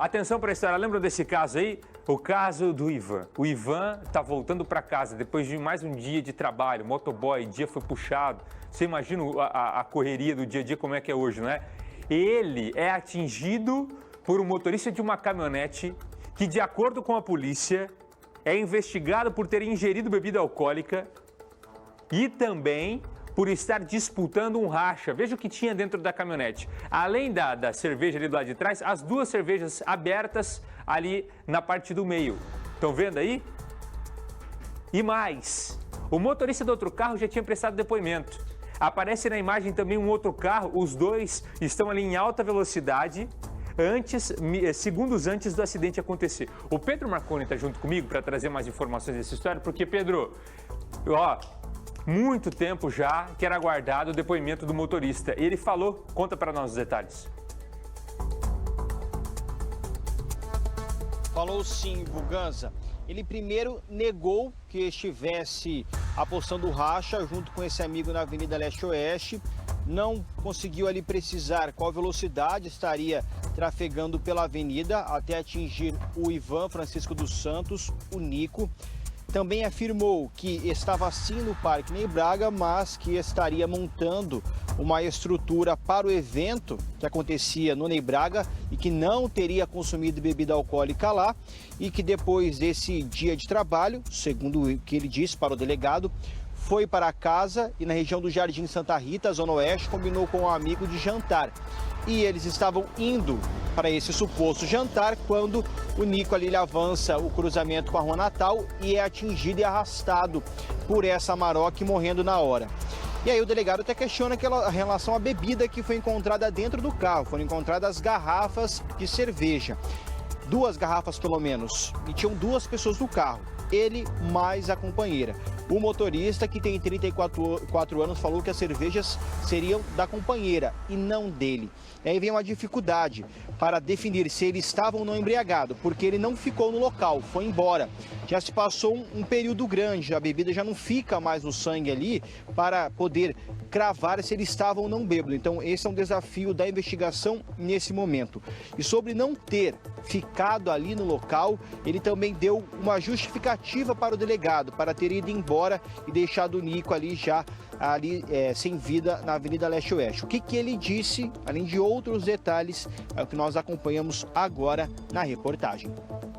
atenção para a história. Lembra desse caso aí? O caso do Ivan. O Ivan tá voltando para casa depois de mais um dia de trabalho, motoboy, dia foi puxado. Você imagina a correria do dia a dia como é que é hoje, não é? Ele é atingido por um motorista de uma caminhonete que, de acordo com a polícia, é investigado por ter ingerido bebida alcoólica e também por estar disputando um racha. Veja o que tinha dentro da caminhonete. Além da cerveja ali do lado de trás, as duas cervejas abertas ali na parte do meio. Estão vendo aí? E mais, o motorista do outro carro já tinha prestado depoimento. Aparece na imagem também um outro carro, os dois estão ali em alta velocidade, segundos antes do acidente acontecer. O Pedro Marconi está junto comigo para trazer mais informações dessa história, porque, Pedro, muito tempo já que era aguardado o depoimento do motorista. Ele falou, conta para nós os detalhes. Falou sim, Buganza. Ele primeiro negou que estivesse apostando racha junto com esse amigo na Avenida Leste-Oeste. Não conseguiu ali precisar qual velocidade estaria trafegando pela avenida até atingir o Ivan Francisco dos Santos, o Nico. Também afirmou que estava sim no Parque Ney Braga, mas que estaria montando uma estrutura para o evento que acontecia no Ney Braga e que não teria consumido bebida alcoólica lá e que depois desse dia de trabalho, segundo o que ele disse para o delegado, foi para casa e na região do Jardim Santa Rita, Zona Oeste, combinou com um amigo de jantar. E eles estavam indo para esse suposto jantar quando o Nico ali ele avança o cruzamento com a Rua Natal e é atingido e arrastado por essa Amarok, morrendo na hora. E aí o delegado até questiona aquela relação à bebida que foi encontrada dentro do carro. Foram encontradas garrafas de cerveja. 2 garrafas pelo menos. E tinham 2 pessoas no carro. Ele mais a companheira. O motorista, que tem 34 anos, falou que as cervejas seriam da companheira e não dele. E aí vem uma dificuldade para definir se ele estava ou não embriagado, porque ele não ficou no local, foi embora. Já se passou um período grande, a bebida já não fica mais no sangue ali para poder cravar se ele estava ou não bêbado. Então esse é um desafio da investigação nesse momento. E sobre não ter ficado ali no local, ele também deu uma justificativa para o delegado, para ter ido embora e deixado o Nico ali sem vida na Avenida Leste-Oeste. O que ele disse, além de outros detalhes, é o que nós acompanhamos agora na reportagem.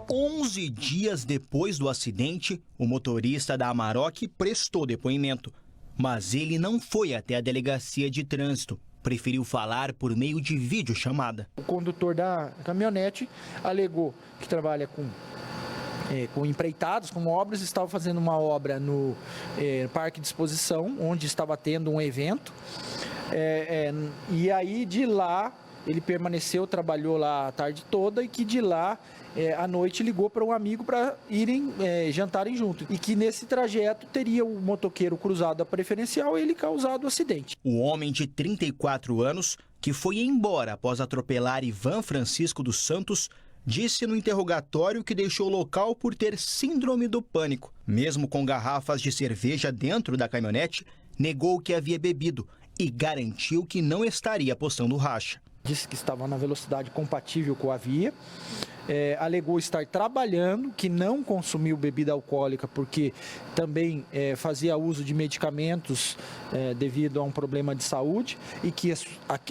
11 dias depois do acidente, o motorista da Amarok prestou depoimento, mas ele não foi até a delegacia de trânsito. Preferiu falar por meio de videochamada. O condutor da caminhonete alegou que trabalha com empreitados, com obras, estava fazendo uma obra no Parque de Exposição, onde estava tendo um evento. E aí de lá ele permaneceu, trabalhou lá a tarde toda e que de lá à noite ligou para um amigo para irem jantarem juntos. E que nesse trajeto teria o motoqueiro cruzado a preferencial e ele causado o acidente. O homem de 34 anos, que foi embora após atropelar Ivan Francisco dos Santos, disse no interrogatório que deixou o local por ter síndrome do pânico. Mesmo com garrafas de cerveja dentro da caminhonete, negou que havia bebido e garantiu que não estaria apostando racha. Disse que estava na velocidade compatível com a via. Alegou estar trabalhando, que não consumiu bebida alcoólica porque também fazia uso de medicamentos devido a um problema de saúde e que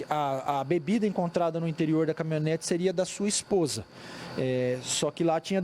a bebida encontrada no interior da caminhonete seria da sua esposa. Só que lá tinha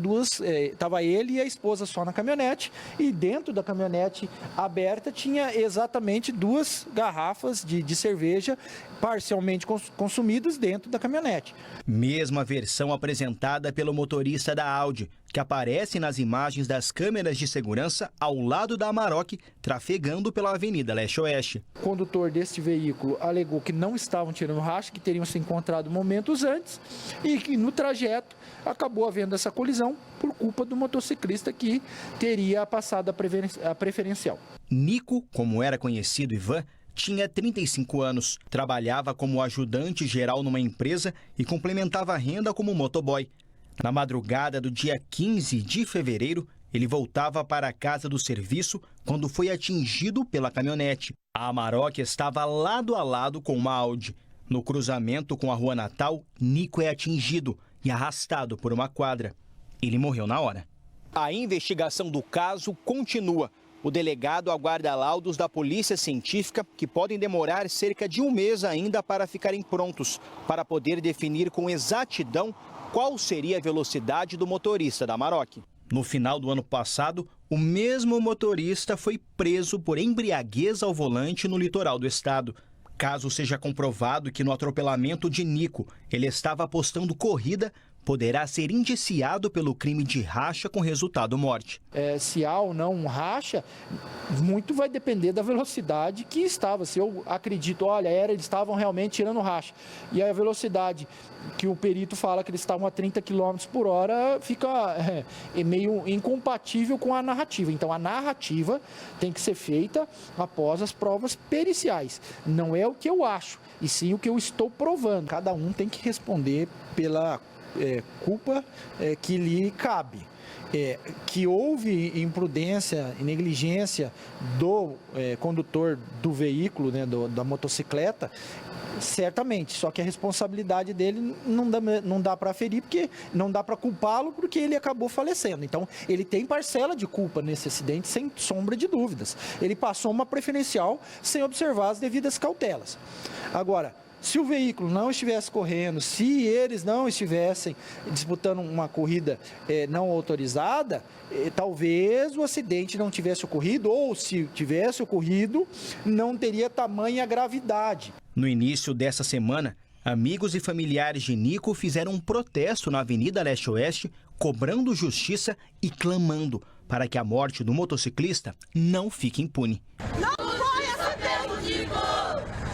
estava ele e a esposa só na caminhonete e dentro da caminhonete aberta tinha exatamente 2 garrafas de cerveja parcialmente consumidas dentro da caminhonete. Mesma versão apresentada pelo motorista da Audi, que aparece nas imagens das câmeras de segurança ao lado da Amarok, trafegando pela Avenida Leste-Oeste. O condutor deste veículo alegou que não estavam tirando racha, que teriam se encontrado momentos antes e que no trajeto acabou havendo essa colisão por culpa do motociclista que teria passado a preferencial. Nico, como era conhecido Ivan, tinha 35 anos, trabalhava como ajudante geral numa empresa e complementava a renda como motoboy. Na madrugada do dia 15 de fevereiro, ele voltava para a casa do serviço quando foi atingido pela caminhonete. A Amarok estava lado a lado com uma Audi. No cruzamento com a Rua Natal, Nico é atingido e arrastado por uma quadra. Ele morreu na hora. A investigação do caso continua. O delegado aguarda laudos da Polícia Científica que podem demorar cerca de um mês ainda para ficarem prontos, para poder definir com exatidão qual seria a velocidade do motorista da Amarok. No final do ano passado, o mesmo motorista foi preso por embriaguez ao volante no litoral do estado. Caso seja comprovado que no atropelamento de Nico ele estava apostando corrida, poderá ser indiciado pelo crime de racha com resultado morte. Se há ou não um racha, muito vai depender da velocidade que estava. Se eu acredito, olha, eles estavam realmente tirando racha, e a velocidade que o perito fala que eles estavam a 30 km por hora fica meio incompatível com a narrativa. Então a narrativa tem que ser feita após as provas periciais. Não é o que eu acho, e sim o que eu estou provando. Cada um tem que responder pela culpa que lhe cabe. Que houve imprudência e negligência do condutor do veículo, né, da motocicleta, certamente, só que a responsabilidade dele não dá para aferir, porque não dá para culpá-lo, porque ele acabou falecendo. Então, ele tem parcela de culpa nesse acidente, sem sombra de dúvidas. Ele passou uma preferencial sem observar as devidas cautelas. Agora, se o veículo não estivesse correndo, se eles não estivessem disputando uma corrida não autorizada, talvez o acidente não tivesse ocorrido, ou se tivesse ocorrido, não teria tamanha gravidade. No início dessa semana, amigos e familiares de Nico fizeram um protesto na Avenida Leste-Oeste, cobrando justiça e clamando para que a morte do motociclista não fique impune. Não foi acidente, Nico!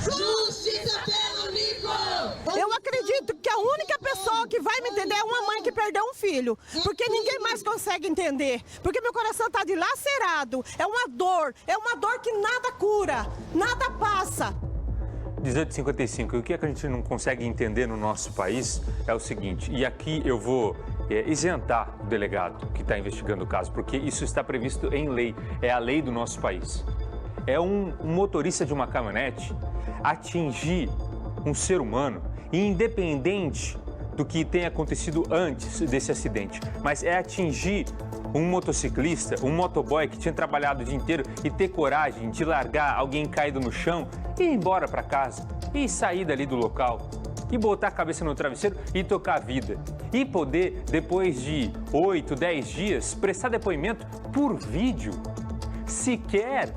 Justiça pelo Nico! Eu acredito que a única pessoa que vai me entender é uma mãe que perdeu um filho, porque ninguém mais consegue entender, porque meu coração está dilacerado, é uma dor que nada cura, nada passa. 18h55, e o que a gente não consegue entender no nosso país é o seguinte, e aqui eu vou isentar o delegado que está investigando o caso, porque isso está previsto em lei, é a lei do nosso país. É um motorista de uma caminhonete atingir um ser humano, independente do que tenha acontecido antes desse acidente, mas é atingir um motociclista, um motoboy que tinha trabalhado o dia inteiro e ter coragem de largar alguém caído no chão e ir embora para casa e sair dali do local e botar a cabeça no travesseiro e tocar a vida e poder, depois de 8, 10 dias, prestar depoimento por vídeo, sequer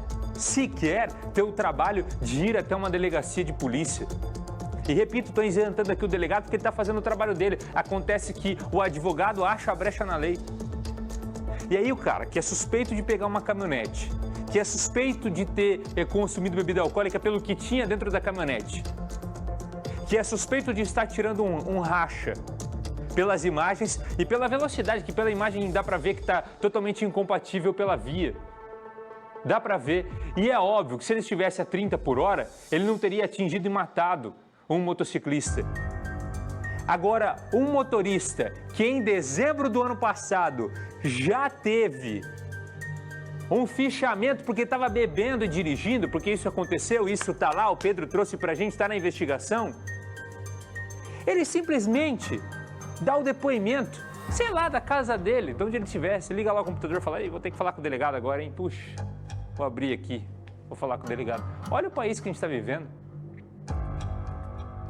ter o trabalho de ir até uma delegacia de polícia. E repito, estou isentando aqui o delegado porque ele está fazendo o trabalho dele. Acontece que o advogado acha a brecha na lei. E aí o cara que é suspeito de pegar uma caminhonete, que é suspeito de ter consumido bebida alcoólica pelo que tinha dentro da caminhonete, que é suspeito de estar tirando um racha pelas imagens e pela velocidade, que pela imagem dá para ver que está totalmente incompatível pela via. Dá para ver. E é óbvio que se ele estivesse a 30 por hora, ele não teria atingido e matado um motociclista. Agora, um motorista que em dezembro do ano passado já teve um fichamento porque estava bebendo e dirigindo, porque isso aconteceu, isso está lá, o Pedro trouxe para a gente, está na investigação. Ele simplesmente dá o depoimento, sei lá, da casa dele, de onde ele estivesse, liga lá o computador e fala, vou ter que falar com o delegado agora, hein? Puxa, vou abrir aqui, vou falar com o delegado. Olha o país que a gente está vivendo.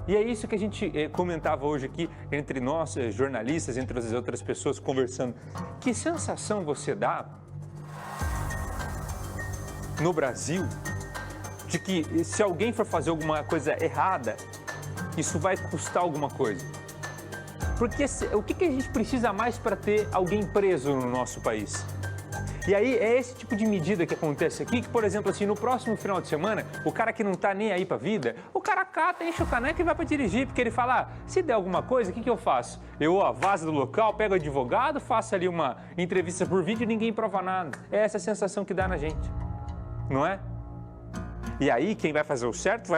E é isso que a gente comentava hoje aqui, entre nós, jornalistas, entre as outras pessoas conversando. Que sensação você dá no Brasil de que se alguém for fazer alguma coisa errada, isso vai custar alguma coisa? Porque o que a gente precisa mais para ter alguém preso no nosso país? E aí é esse tipo de medida que acontece aqui, que, por exemplo, assim, no próximo final de semana, o cara que não tá nem aí pra vida, o cara cata, enche o caneco e vai pra dirigir, porque ele fala, se der alguma coisa, o que eu faço? Eu vazo do local, pego o advogado, faço ali uma entrevista por vídeo e ninguém prova nada. É essa a sensação que dá na gente, não é? E aí, quem vai fazer o certo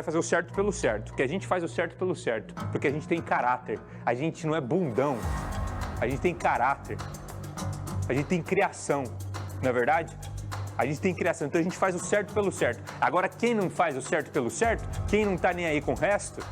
pelo certo, que a gente faz o certo pelo certo, porque a gente tem caráter, a gente não é bundão, a gente tem caráter, a gente tem criação. Não é verdade? A gente tem criação, então a gente faz o certo pelo certo. Agora, quem não faz o certo pelo certo, quem não tá nem aí com o resto,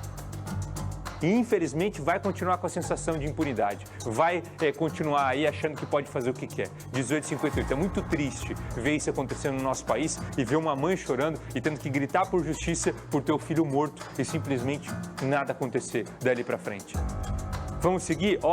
e infelizmente vai continuar com a sensação de impunidade, vai continuar aí achando que pode fazer o que quer. 18h58, é muito triste ver isso acontecendo no nosso país e ver uma mãe chorando e tendo que gritar por justiça por ter o filho morto e simplesmente nada acontecer dali para frente. Vamos seguir?